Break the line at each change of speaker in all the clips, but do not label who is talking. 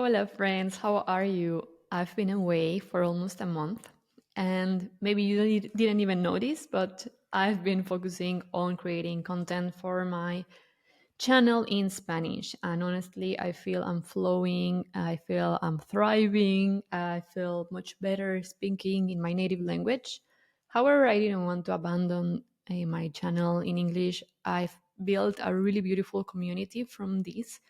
Hola, friends. How are you? I've been away for almost a month, and maybe you didn't even notice, but I've been focusing on creating content for my channel in Spanish. And honestly, I feel I'm flowing, I feel I'm thriving, I feel much better speaking in my native language. However, I didn't want to abandon my channel in English. I've built a really beautiful community from this,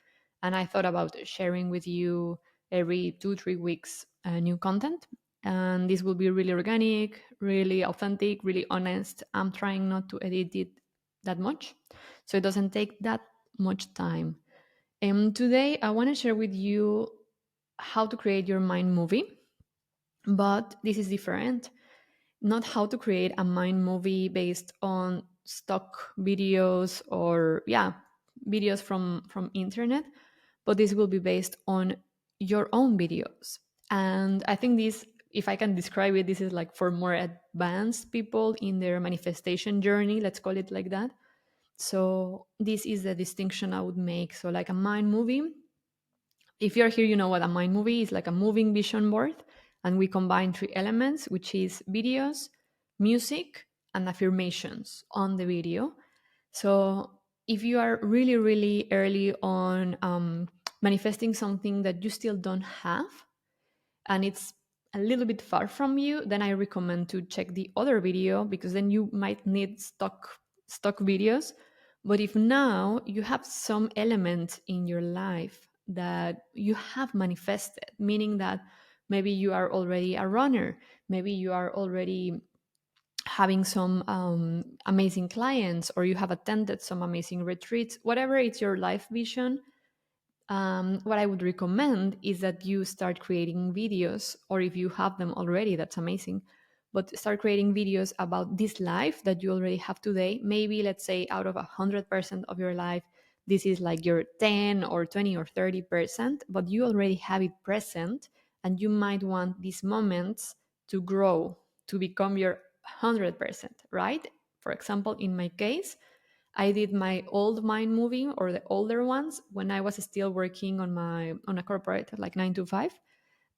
and I thought about sharing with you every 2, 3 weeks new content. And this will be really organic, really authentic, really honest. I'm trying not to edit it that much, so it doesn't take that much time. Today, I want to share with you how to create your mind movie, but this is different. Not how to create a mind movie based on stock videos or videos from internet, but this will be based on your own videos. And I think this, if I can describe it, this is like for more advanced people in their manifestation journey, let's call it like that. So this is the distinction I would make. So like a mind movie, if you're here, you know what a mind movie is, like a moving vision board. And we combine three elements, which is videos, music, and affirmations on the video. So if you are really, really early on manifesting something that you still don't have, and it's a little bit far from you, then I recommend to check the other video, because then you might need stock videos. But if now you have some element in your life that you have manifested, meaning that maybe you are already a runner, maybe you are already having some amazing clients, or you have attended some amazing retreats, whatever it's your life vision, what I would recommend is that you start creating videos, or if you have them already, that's amazing. But start creating videos about this life that you already have today. Maybe, let's say, out of 100% of your life, this is like your 10 or 20 or 30%, but you already have it present, and you might want these moments to grow, to become your 100%, right? For example, in my case, I did my old mind moving, or the older ones, when I was still working on a corporate, like 9 to 5.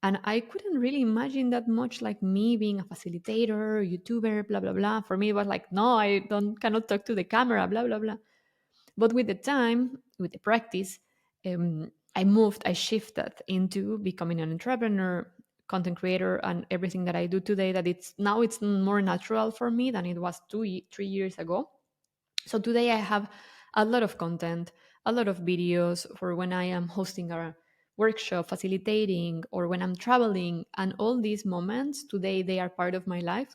And I couldn't really imagine that much like me being a facilitator, YouTuber, blah blah blah. For me, it was like, no, I don't cannot talk to the camera, blah blah blah. But with the time, with the practice, I shifted into becoming an entrepreneur, content creator, and everything that I do today. That it's more natural for me than it was 3 years ago. So today I have a lot of content, a lot of videos for when I am hosting a workshop, facilitating, or when I'm traveling. And all these moments today, they are part of my life.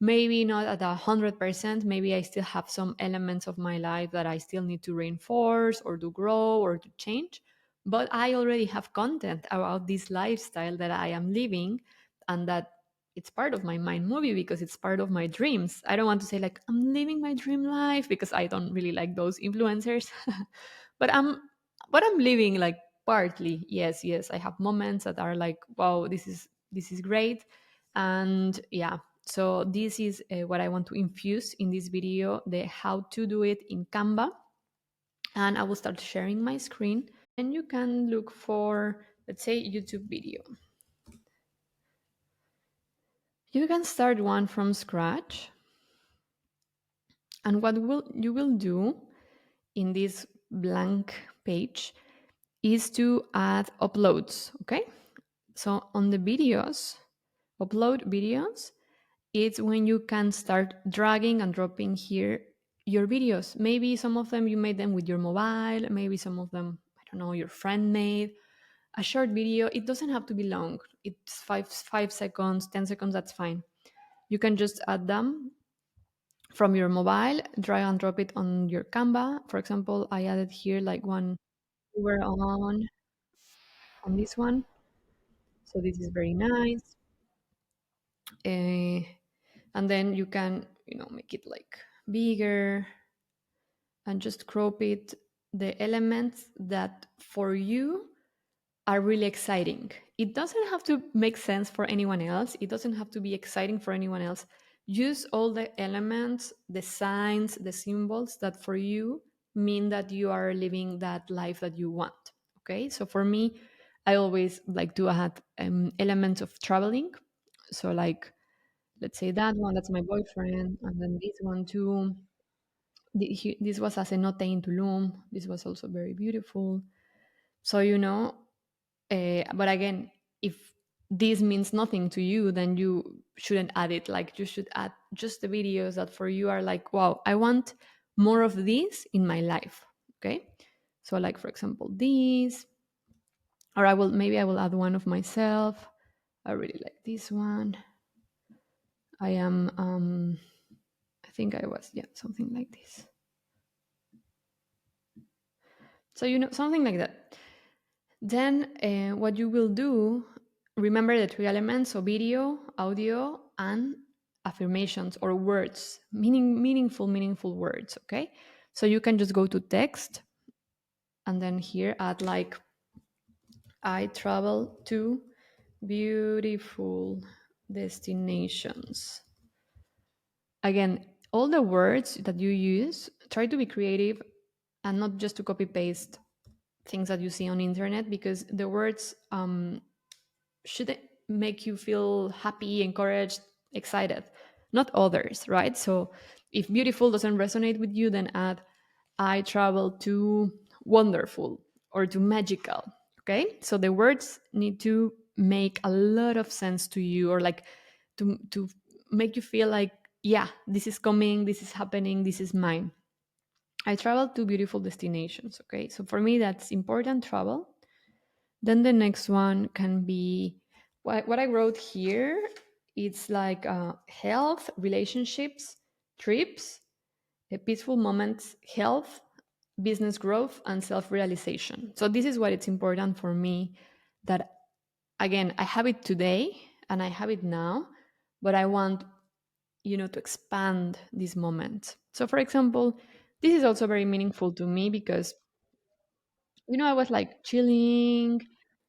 Maybe not at 100%. Maybe I still have some elements of my life that I still need to reinforce or to grow or to change. But I already have content about this lifestyle that I am living, and that it's part of my mind movie because it's part of my dreams. I don't want to say like I'm living my dream life, because I don't really like those influencers. but I'm living like partly. Yes, yes, I have moments that are like, wow, this is great. And yeah, so this is what I want to infuse in this video, the how to do it in Canva. And I will start sharing my screen, and you can look for, let's say, YouTube video. You can start one from scratch. And what will you will do in this blank page is to add uploads, okay? So on the videos, upload videos, it's when you can start dragging and dropping here your videos. Maybe some of them you made them with your mobile, maybe some of them, I don't know, your friend made. A short video, it doesn't have to be long. It's 5 seconds, 10 seconds, that's fine. You can just add them from your mobile, drag and drop it on your Canva. For example, I added here like one we were on this one. So this is very nice. Uh, and then you can, make it like bigger and just crop it, the elements that for you are really exciting. It doesn't have to make sense for anyone else. It doesn't have to be exciting for anyone else. Use all the elements, the signs, the symbols that for you mean that you are living that life that you want. Okay. So for me, I always like to add elements of traveling. So like, let's say that one, that's my boyfriend, and then this one too. This was a cenote in Tulum. This was also very beautiful. So but again, if this means nothing to you, then you shouldn't add it. Like you should add just the videos that for you are like, wow, I want more of this in my life. Okay. So like for example, these, or I will add one of myself. I really like this one. I am I think I was, yeah, something like this. So something like that. Then what you will do, remember the three elements, so video, audio, and affirmations or words, meaningful words, okay? So you can just go to text and then here add like, I travel to beautiful destinations. Again, all the words that you use, try to be creative and not just to copy paste things that you see on internet, because the words should make you feel happy, encouraged, excited, not others, right? So if beautiful doesn't resonate with you, then add, I travel to wonderful or to magical. Okay, so the words need to make a lot of sense to you, or like to make you feel like, yeah, this is coming, this is happening, this is mine. I travel to beautiful destinations. Okay, so for me that's important, travel. Then the next one can be what I wrote here. It's like health, relationships, trips, peaceful moments, health, business growth, and self realization. So, this is what it's important for me, that again, I have it today and I have it now, but I want, to expand this moment. So, for example, this is also very meaningful to me because I was like chilling,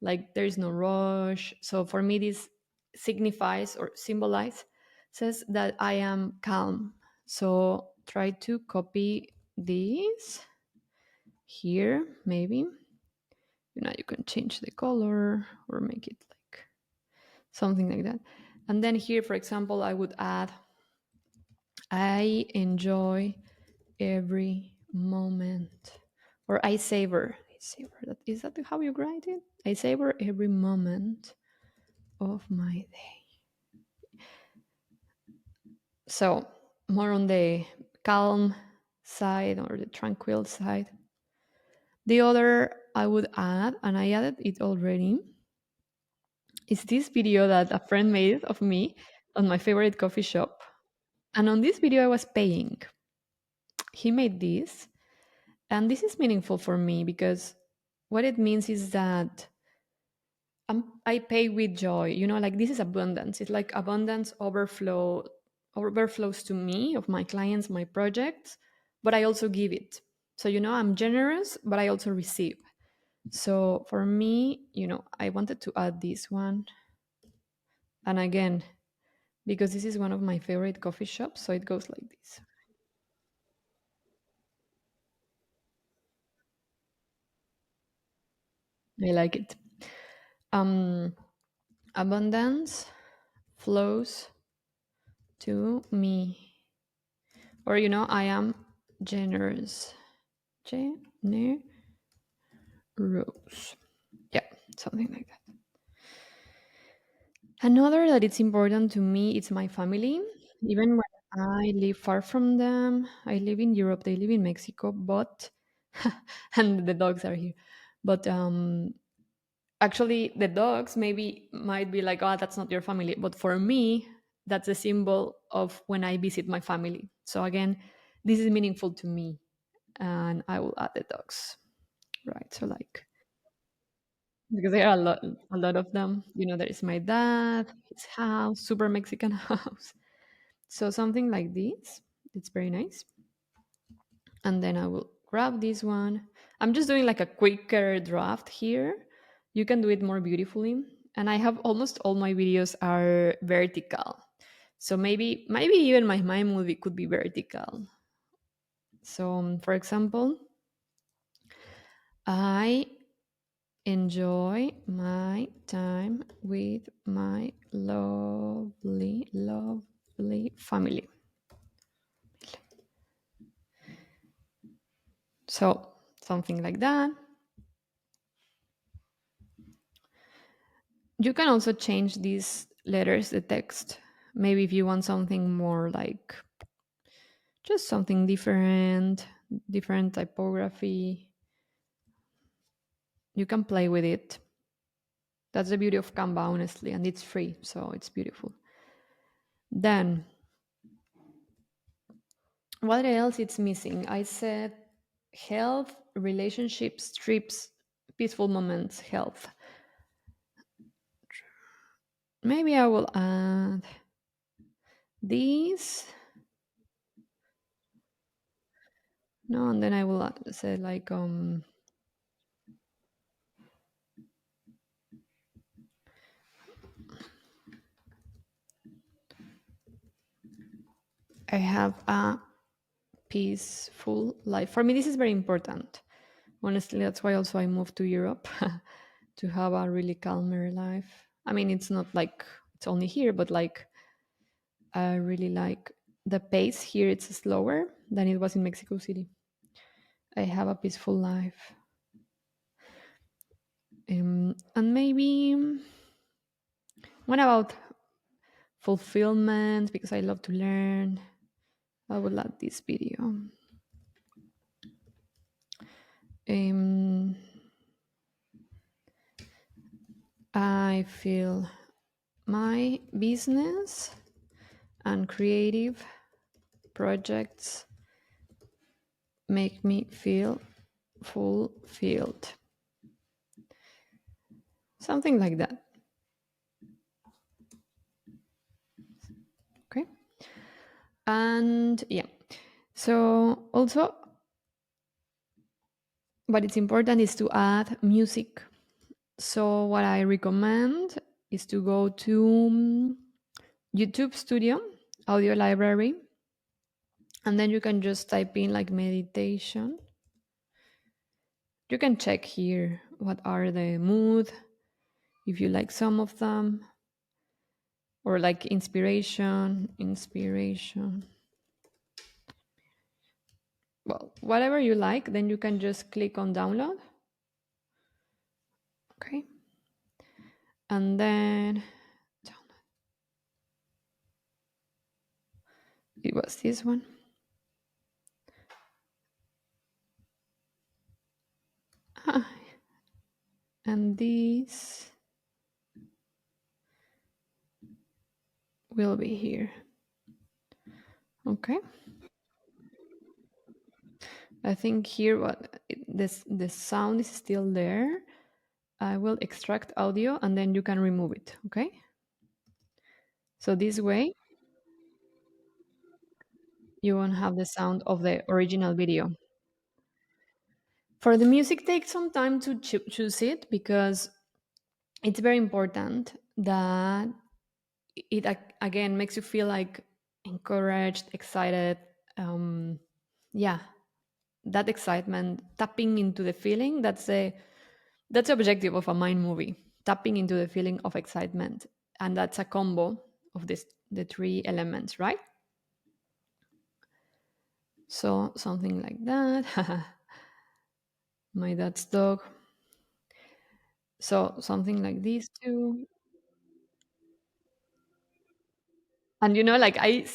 like there's no rush. So for me, this signifies or symbolize says that I am calm. So try to copy this here, maybe. You can change the color or make it like something like that. And then here, for example, I would add, I enjoy every moment, or I savor. I savor that. Is that how you write it? I savor every moment of my day. So more on the calm side or the tranquil side. The other I would add, and I added it already, is this video that a friend made of me on my favorite coffee shop. And on this video I was paying. He made this, and this is meaningful for me because what it means is that I pay with joy. Like this is abundance. It's like abundance overflows to me of my clients, my projects, but I also give it. So I'm generous, but I also receive. So for me, I wanted to add this one, and again, because this is one of my favorite coffee shops, so it goes like this. I like it. Um, Abundance flows to me, or I am generous. Generous. Yeah, something like that. Another that it's important to me, it's my family. Even when I live far from them, I live in Europe, they live in Mexico, but and the dogs are here. But actually the dogs maybe might be like, oh, that's not your family. But for me, that's a symbol of when I visit my family. So again, this is meaningful to me. And I will add the dogs. Right. So like, because there are a lot of them. There is my dad, his house, super Mexican house. So something like this. It's very nice. And then I will grab this one. I'm just doing like a quicker draft here. You can do it more beautifully. And I have almost all my videos are vertical. So maybe even my movie could be vertical. So for example, I enjoy my time with my lovely, lovely family. So, something like that. You can also change these letters, the text. Maybe if you want something more like just something different, different typography, you can play with it. That's the beauty of Canva, honestly, and it's free, so it's beautiful. Then, what else it's missing? I said health, relationships, trips, peaceful moments, health. Maybe I will add these. No, and then I will say like I have a peaceful life. For me, this is very important. Honestly, that's why also I moved to Europe to have a really calmer life. I mean, it's not like it's only here, but like I really like the pace here. It's slower than it was in Mexico City. I have a peaceful life. And maybe what about fulfillment? Because I love to learn. I will add this video. Um, I feel my business and creative projects make me feel fulfilled. Something like that. Okay. And yeah. So also what is important is to add music. So what I recommend is to go to YouTube Studio, Audio Library, and then you can just type in like meditation. You can check here what are the mood, if you like some of them, or like inspiration. Well, whatever you like, then you can just click on download. Okay. And then it was this one. Ah, and this will be here. Okay. I think here what this the sound is still there. I will extract audio and then you can remove it. Okay. So this way you won't have the sound of the original video. For the music, take some time to choose it because it's very important that it again makes you feel like encouraged, excited. Yeah, that excitement, tapping into the feeling. That's the objective of a mind movie. Tapping into the feeling of excitement, and that's a combo of the three elements, right? So something like that. My dad's dog. So something like these two. And like I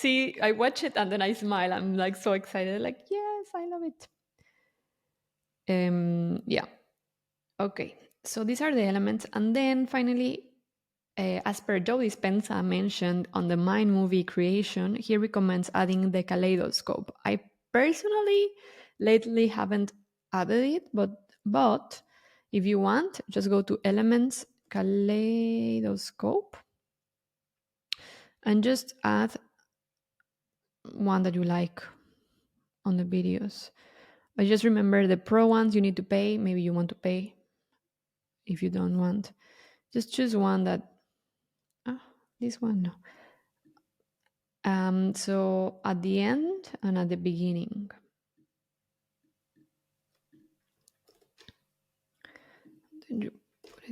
watch it and then I smile. I'm like so excited, like, yes, I love it. Yeah. Okay. So these are the elements. And then finally, as per Joe Dispenza mentioned on the Mind movie creation, he recommends adding the kaleidoscope. I personally lately haven't added it, but if you want, just go to elements kaleidoscope and just add one that you like on the videos. I just remember the pro ones you need to pay. Maybe you want to pay. If you don't want, just choose one that. Ah, this one no. So at the end and at the beginning.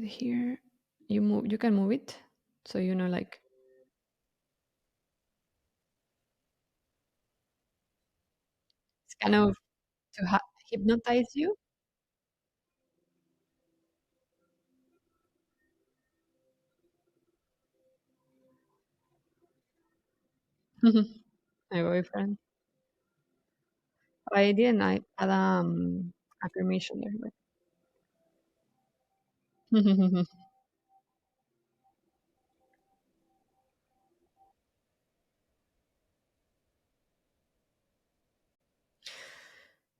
here. You can move it, so you know, like it's kind of to hypnotize you. My boyfriend. I didn't. I had affirmation there. But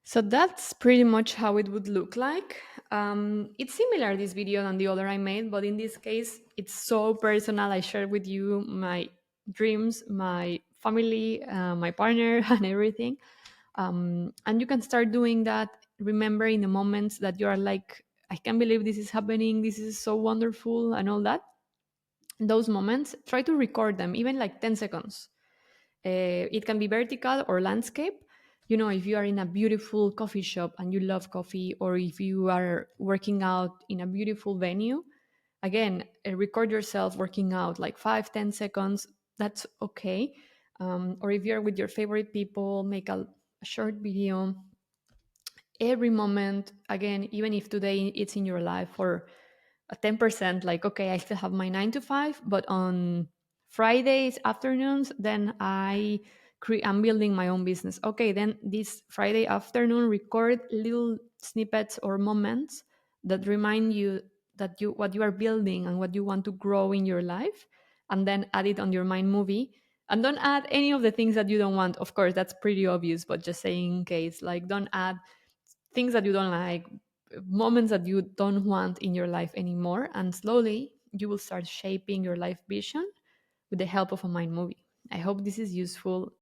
so that's pretty much how it would look like. It's similar, this video, than the other I made, but in this case, it's so personal. I share with you my dreams, my family, my partner, and everything. And you can start doing that, remembering the moments that you are like, I can't believe this is happening. This is so wonderful, and all that. Those moments, try to record them, even like 10 seconds. It can be vertical or landscape. You know, if you are in a beautiful coffee shop and you love coffee, or if you are working out in a beautiful venue, again, record yourself working out like 5, 10 seconds. That's okay. Or if you're with your favorite people, make a short video. Every moment, again, even if today it's in your life for a 10%, like, okay, I still have my 9 to 5, but on Fridays afternoons, then I'm building my own business. Okay, then this Friday afternoon, record little snippets or moments that remind you that you what you are building and what you want to grow in your life, and then add it on your mind movie. And don't add any of the things that you don't want. Of course, that's pretty obvious, but just saying in case, like, don't add things that you don't like, moments that you don't want in your life anymore. And slowly you will start shaping your life vision with the help of a mind movie. I hope this is useful.